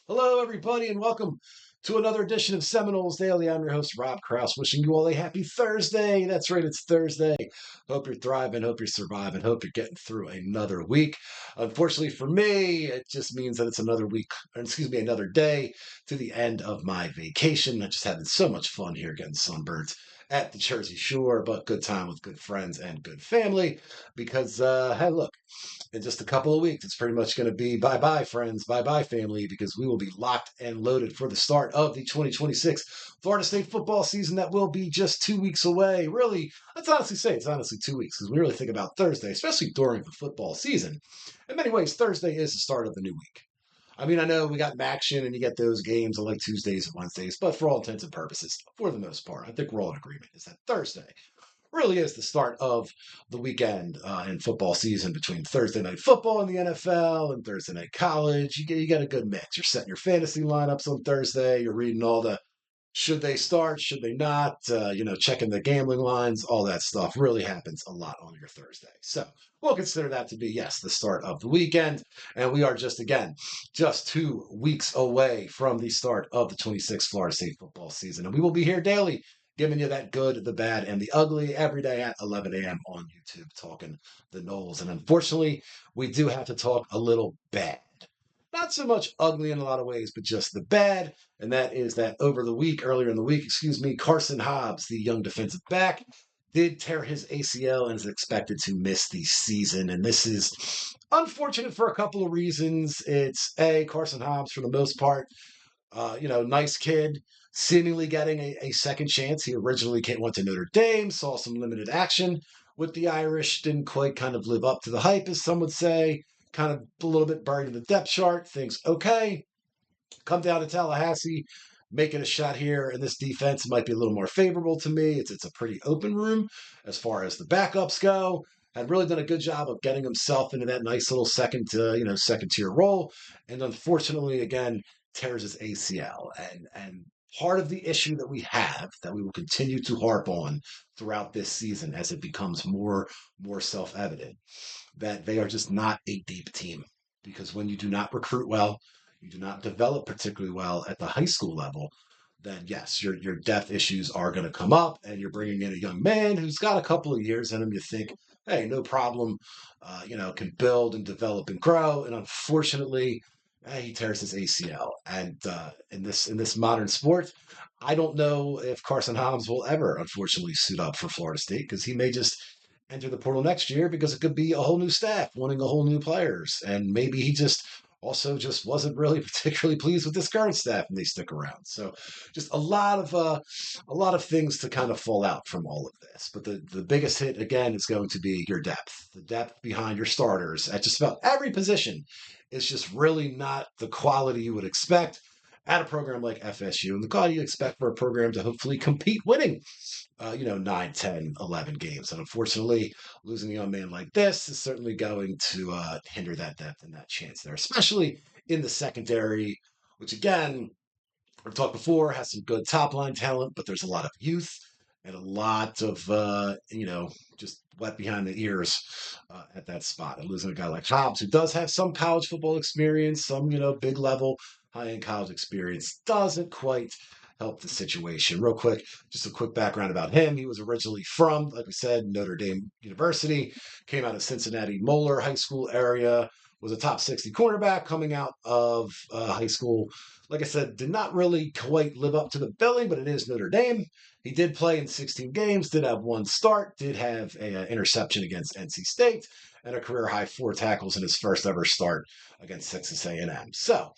Hello, everybody, and welcome to another edition of Seminoles Daily. I'm your host, Rob Krause, wishing you all a happy Thursday. That's right, it's Thursday. Hope you're thriving, hope you're surviving, hope you're getting through another week. Unfortunately for me, it just means that it's another week, or excuse me, another day to the end of my vacation. I'm just having so much fun here getting sunburnt at the Jersey Shore, but good time with good friends and good family because, hey, look, in just a couple of weeks, it's pretty much going to be bye bye, friends, bye bye, family, because we will be locked and loaded for the start of the 2026 Florida State football season that will be just 2 weeks away. Really, let's honestly say it's honestly 2 weeks because we really think about Thursday, especially during the football season. In many ways, Thursday is the start of the new week. I mean, I know we got action and you get those games on like Tuesdays and Wednesdays, but for all intents and purposes, for the most part, I think we're all in agreement is that Thursday really is the start of the weekend in football season between Thursday night football in the NFL and Thursday night college. You get a good mix. You're setting your fantasy lineups on Thursday. You're reading all the should they start, should they not, checking the gambling lines, all that stuff really happens a lot on your Thursday. So we'll consider that to be, yes, the start of the weekend. And we are just 2 weeks away from the start of the 26th Florida State football season. And we will be here daily giving you that good, the bad, and the ugly every day at 11 a.m. on YouTube, talking the Knowles. And unfortunately, we do have to talk a little bad. Not so much ugly in a lot of ways, but just the bad. And that is that earlier in the week, Carson Hobbs, the young defensive back, did tear his ACL and is expected to miss the season. And this is unfortunate for a couple of reasons. It's Carson Hobbs, for the most part, nice kid, seemingly getting a second chance. He originally went to Notre Dame, saw some limited action with the Irish, didn't quite kind of live up to the hype, as some would say, kind of a little bit buried in the depth chart. Thinks, okay, come down to Tallahassee, making a shot here, and this defense might be a little more favorable to me. It's a pretty open room as far as the backups go. Had really done a good job of getting himself into that nice little second tier role, and unfortunately, again, tears his ACL. And part of the issue that we have that we will continue to harp on throughout this season as it becomes more self evident that they are just not a deep team because when you do not recruit well, you do not develop particularly well at the high school level, then yes, your depth issues are going to come up, and you're bringing in a young man who's got a couple of years in him. You think, hey, no problem, can build and develop and grow, and unfortunately, he tears his ACL. And in this modern sport, I don't know if Carson Hobbs will ever, unfortunately, suit up for Florida State because he may just enter the portal next year because it could be a whole new staff wanting a whole new players, and maybe he just wasn't really particularly pleased with this current staff and they stick around. So just a lot of things to kind of fall out from all of this. But the biggest hit again is going to be your depth. The depth behind your starters at just about every position is just really not the quality you would expect at a program like FSU and the quality you expect for a program to hopefully compete winning 9, 10, 11 games. And unfortunately, losing a young man like this is certainly going to hinder that depth and that chance there, especially in the secondary, which again, we've talked before, has some good top line talent, but there's a lot of youth and a lot of, just wet behind the ears at that spot. And losing a guy like Hobbs, who does have some college football experience, some, big level, high end college experience, doesn't quite help the situation. Real quick, just a quick background about him. He was originally from, like we said, Notre Dame University, came out of Cincinnati Moeller High School area, was a top 60 cornerback coming out of high school. Like I said, did not really quite live up to the billing, but it is Notre Dame. He did play in 16 games, did have one start, did have an interception against NC State, and a career high 4 tackles in his first ever start against Texas A&M. So,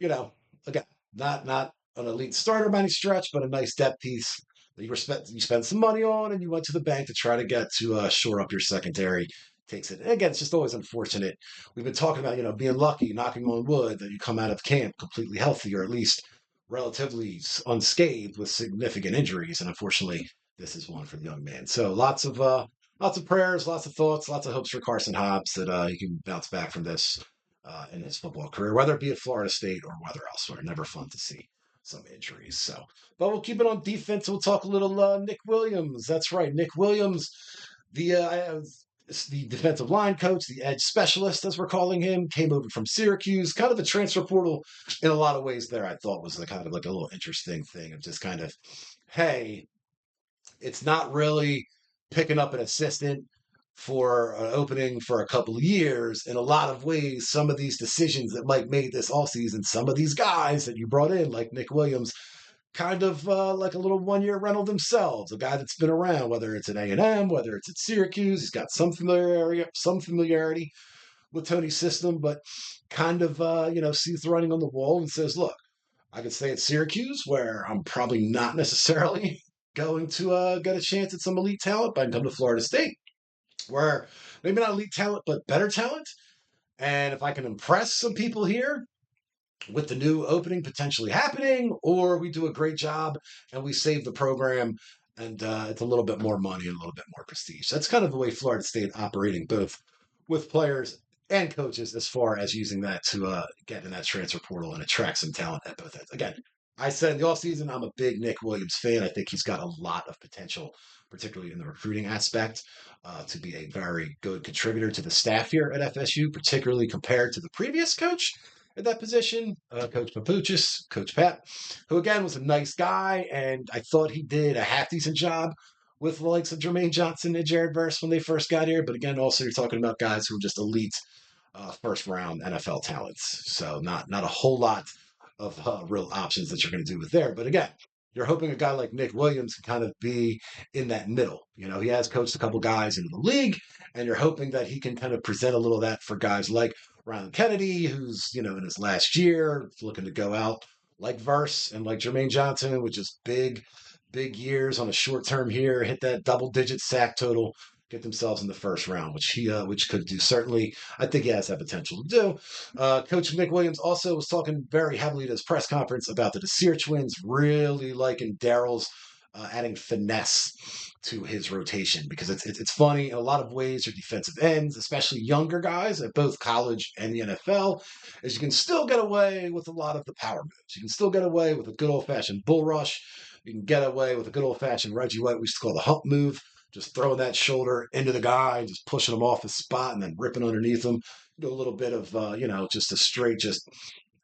again, not an elite starter by any stretch, but a nice depth piece that you spend some money on, and you went to the bank to try to get to shore up your secondary. Takes it. And again, it's just always unfortunate. We've been talking about, being lucky, knocking on wood, that you come out of camp completely healthy or at least relatively unscathed with significant injuries. And unfortunately, this is one for the young man. So lots of prayers, lots of thoughts, lots of hopes for Carson Hobbs that he can bounce back from this in his football career, whether it be at Florida State or whether elsewhere. Never fun to see some injuries. So, but we'll keep it on defense. We'll talk a little Nick Williams. That's right, Nick Williams. The the defensive line coach, the edge specialist, as we're calling him, came over from Syracuse. Kind of a transfer portal in a lot of ways there, I thought was kind of like a little interesting thing of just kind of, hey, it's not really picking up an assistant for an opening for a couple of years. In a lot of ways, some of these decisions that Mike made this offseason, some of these guys that you brought in, like Nick Williams, kind of like a little one-year rental themselves. A guy that's been around, whether it's at A&M, whether it's at Syracuse, he's got some familiarity with Tony's system, but kind of sees the writing on the wall and says, "Look, I could stay at Syracuse, where I'm probably not necessarily going to get a chance at some elite talent, but I can come to Florida State, where maybe not elite talent, but better talent. And if I can impress some people here with the new opening potentially happening, or we do a great job and we save the program and it's a little bit more money and a little bit more prestige." That's kind of the way Florida State operating, both with players and coaches, as far as using that to get in that transfer portal and attract some talent at both ends. Again, I said in the offseason, I'm a big Nick Williams fan. I think he's got a lot of potential, particularly in the recruiting aspect, to be a very good contributor to the staff here at FSU, particularly compared to the previous coach at that position, Coach Papuchis, Coach Pat, who again was a nice guy, and I thought he did a half decent job with the likes of Jermaine Johnson and Jared Verse when they first got here. But again, also you're talking about guys who are just elite first round NFL talents. So not a whole lot of real options that you're going to do with there. But again, you're hoping a guy like Nick Williams can kind of be in that middle. He has coached a couple guys into the league, and you're hoping that he can kind of present a little of that for guys like Ryan Kennedy, who's, in his last year, looking to go out, like Verse and like Jermaine Johnson, which is big years on a short term here, hit that double-digit sack total, get themselves in the first round, which could do. Certainly, I think he has that potential to do. Coach Nick Williams also was talking very heavily at his press conference about the Desir twins, really liking Daryl's adding finesse to his rotation, because it's funny in a lot of ways. Your defensive ends, especially younger guys at both college and the NFL, is you can still get away with a lot of the power moves. You can still get away with a good old-fashioned bull rush. You can get away with a good old-fashioned Reggie White, we used to call the hump move, just throwing that shoulder into the guy, just pushing him off his spot and then ripping underneath him. Do a little bit of, just a straight,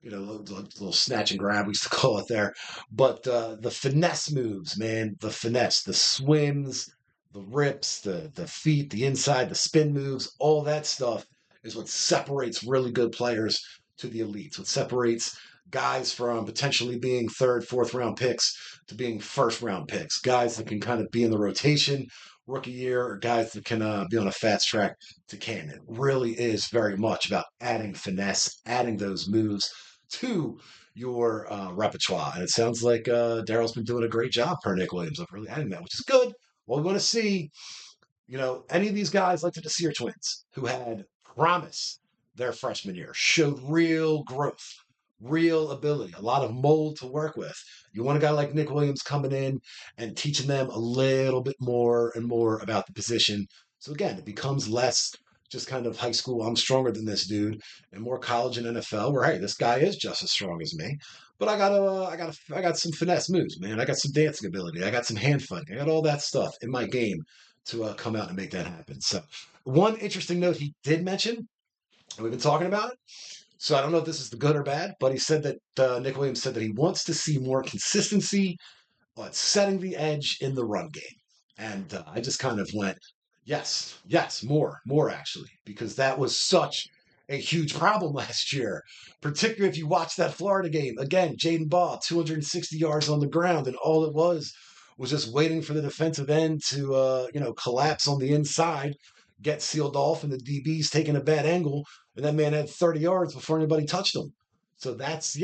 little snatch and grab, we used to call it there. But the finesse moves, man, the finesse, the swims, the rips, the feet, the inside, the spin moves, all that stuff is what separates really good players to the elites. What separates guys from potentially being third, fourth round picks to being first round picks. Guys that can kind of be in the rotation rookie year, or guys that can be on a fast track to Canton. It really is very much about adding finesse, adding those moves to your repertoire. And it sounds like Daryl's been doing a great job per Nick Williams of really adding that, which is good. Well, we want to see, any of these guys like the Desir twins, who had promise their freshman year, showed real growth, real ability, a lot of mold to work with. You want a guy like Nick Williams coming in and teaching them a little bit more and more about the position. So again, it becomes less just kind of high school, I'm stronger than this dude, and more college and NFL, where, hey, this guy is just as strong as me, but I got some finesse moves, man. I got some dancing ability. I got some hand fighting. I got all that stuff in my game to come out and make that happen. So one interesting note he did mention, and we've been talking about it, so I don't know if this is the good or bad, but he said that Nick Williams said that he wants to see more consistency on setting the edge in the run game. And I just kind of went, yes, more actually, because that was such a huge problem last year, particularly if you watch that Florida game. Again, Jaden Baugh, 260 yards on the ground, and all it was just waiting for the defensive end to, collapse on the inside, get sealed off, and the DB's taking a bad angle, and that man had 30 yards before anybody touched him. So that's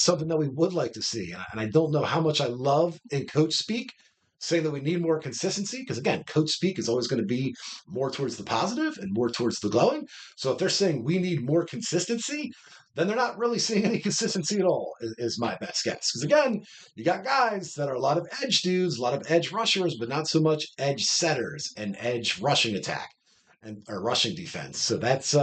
something that we would like to see. And I don't know how much I love in coach speak saying that we need more consistency, because again, coach speak is always going to be more towards the positive and more towards the glowing. So if they're saying we need more consistency, then they're not really seeing any consistency at all, is my best guess. Because again, you got guys that are a lot of edge dudes, a lot of edge rushers, but not so much edge setters and edge rushing attack or rushing defense. So that's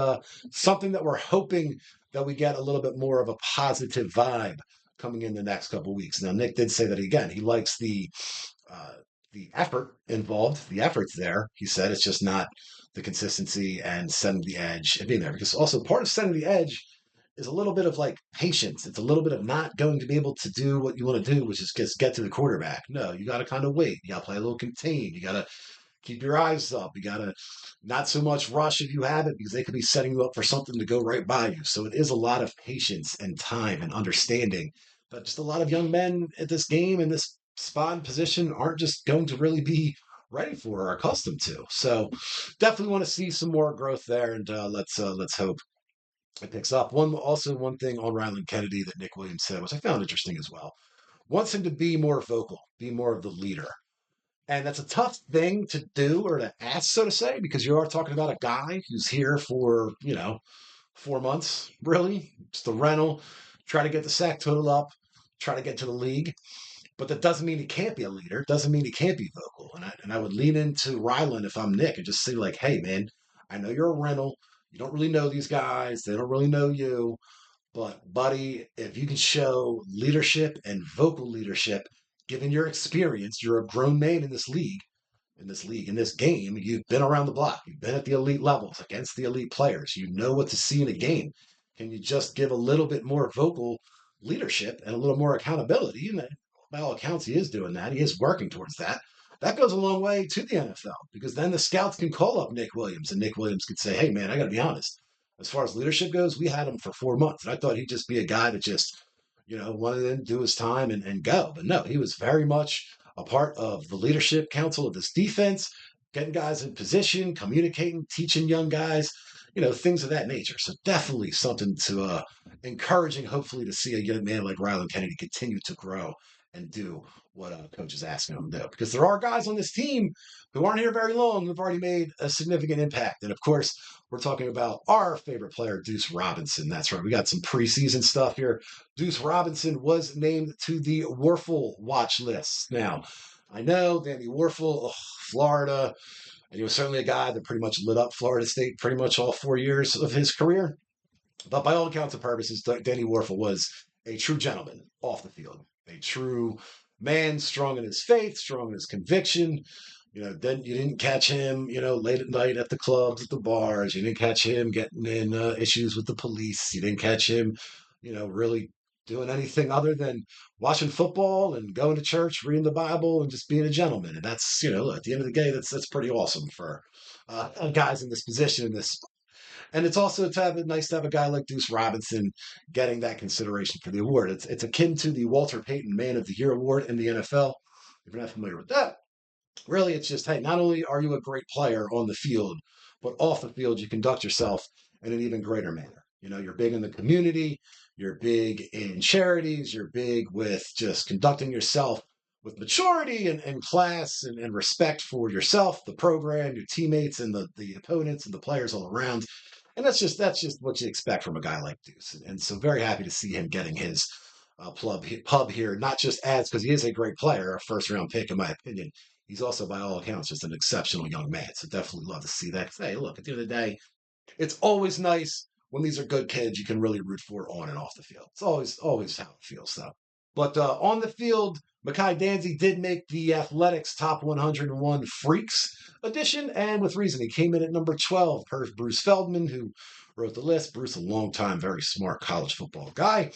something that we're hoping that we get a little bit more of a positive vibe coming in the next couple of weeks. Now, Nick did say that again, he likes the the effort involved. The effort's there. He said it's just not the consistency and setting the edge and being there. Because also part of setting the edge is a little bit of like patience. It's a little bit of not going to be able to do what you want to do, which is just get to the quarterback. No, you got to kind of wait. You got to play a little contained. You got to keep your eyes up. You got to not so much rush if you have it because they could be setting you up for something to go right by you. So it is a lot of patience and time and understanding. But just a lot of young men at this game and this spot and position aren't just going to really be ready for or accustomed to. So definitely want to see some more growth there, and let's hope it picks up. One thing on Ryland Kennedy that Nick Williams said, which I found interesting as well, wants him to be more vocal, be more of the leader. And that's a tough thing to do or to ask, so to say, because you are talking about a guy who's here for, 4 months, really. Just a rental, try to get the sack total up, try to get to the league. But that doesn't mean he can't be a leader. Doesn't mean he can't be vocal. And I would lean into Ryland if I'm Nick and just say like, hey man, I know you're a rental. You don't really know these guys. They don't really know you. But buddy, if you can show leadership and vocal leadership, given your experience, you're a grown man in this game, you've been around the block. You've been at the elite levels against the elite players. You know what to see in a game. Can you just give a little bit more vocal leadership and a little more accountability? And by all accounts, he is doing that. He is working towards that. That goes a long way to the NFL because then the scouts can call up Nick Williams and Nick Williams could say, hey, man, I got to be honest. As far as leadership goes, we had him for 4 months. And I thought he'd just be a guy that just, wanted to do his time and go. But no, he was very much a part of the leadership council of this defense, getting guys in position, communicating, teaching young guys, things of that nature. So definitely something to encouraging, hopefully, to see a young man like Ryland Kennedy continue to grow and do what coach is asking him to do. Because there are guys on this team who aren't here very long who've already made a significant impact. And of course, we're talking about our favorite player, Deuce Robinson. That's right. We got some preseason stuff here. Deuce Robinson was named to the Warfel watch list. Now, I know Danny Warfel, Florida, and he was certainly a guy that pretty much lit up Florida State pretty much all 4 years of his career. But by all accounts and purposes, Danny Warfel was a true gentleman off the field, a true man, strong in his faith, strong in his conviction. Then you didn't catch him, late at night at the clubs, at the bars. You didn't catch him getting in issues with the police. You didn't catch him, really doing anything other than watching football and going to church, reading the Bible, and just being a gentleman. And that's, at the end of the day, that's pretty awesome for guys in this position, in this. And it's also nice to have a guy like Deuce Robinson getting that consideration for the award. It's akin to the Walter Payton Man of the Year award in the NFL. If you're not familiar with that, really, it's just, hey, not only are you a great player on the field, but off the field, you conduct yourself in an even greater manner. You're big in the community, you're big in charities, you're big with just conducting yourself with maturity and class and respect for yourself, the program, your teammates, and the opponents and the players all around. And that's just what you expect from a guy like Deuce. And so very happy to see him getting his pub here, not just because he is a great player, a first-round pick, in my opinion. He's also, by all accounts, just an exceptional young man. So definitely love to see that. Hey, look, at the end of the day, it's always nice when these are good kids you can really root for on and off the field. It's always how it feels, though. But on the field, Mekhi Danzy did make the Athletics Top 101 Freaks edition, and with reason. He came in at number 12, per Bruce Feldman, who wrote the list. Bruce, a long-time, very smart college football guy.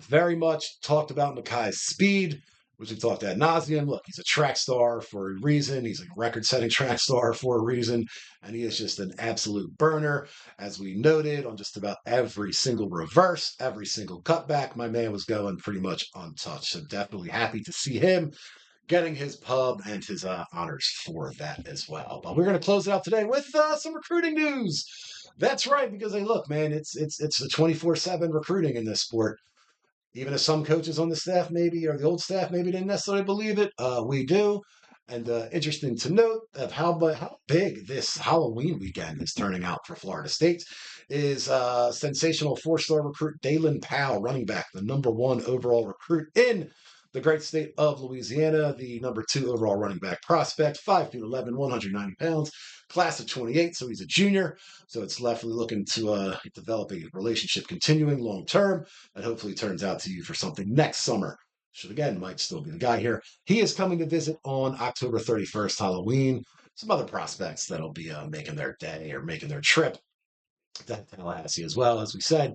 Very much talked about Mekhi's speed, which we talked ad nauseum. Look, he's a track star for a reason. He's a record-setting track star for a reason. And he is just an absolute burner. As we noted, on just about every single reverse, every single cutback, my man was going pretty much untouched. So definitely happy to see him getting his pub and his honors for that as well. But we're going to close it out today with some recruiting news. That's right, because hey, look, man, it's the 24/7 recruiting in this sport. Even if some coaches on the staff maybe, or the old staff maybe didn't necessarily believe it, we do. And interesting to note of how big this Halloween weekend is turning out for Florida State is sensational 4-star recruit Dalen Powell, running back, the number 1 overall recruit in the great state of Louisiana, the number 2 overall running back prospect, 5'11", 190 pounds, class of 28, so he's a junior. So it's definitely looking to develop a relationship continuing long term that hopefully turns out to you for something next summer should again might still be the guy here. He is coming to visit on October 31st, Halloween. Some other prospects that'll be making their day or making their trip to Tallahassee as well. As we said,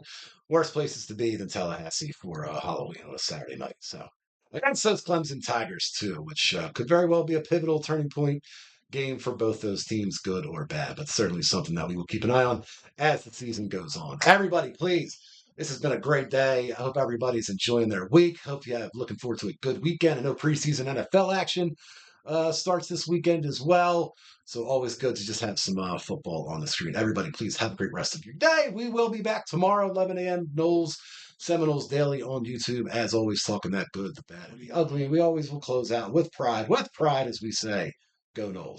worse places to be than Tallahassee for Halloween on a Saturday night. So against those Clemson Tigers too, which could very well be a pivotal turning point game for both those teams, good or bad, but certainly something that we will keep an eye on as the season goes on. Everybody, please. This has been a great day. I hope everybody's enjoying their week. Hope you have looking forward to a good weekend. I know preseason NFL action starts this weekend as well. So always good to just have some football on the screen. Everybody, please have a great rest of your day. We will be back tomorrow, 11 a.m. Knowles, Seminoles Daily on YouTube. As always, talking that good, the bad, and the ugly. And we always will close out with pride, as we say. Go Knowles.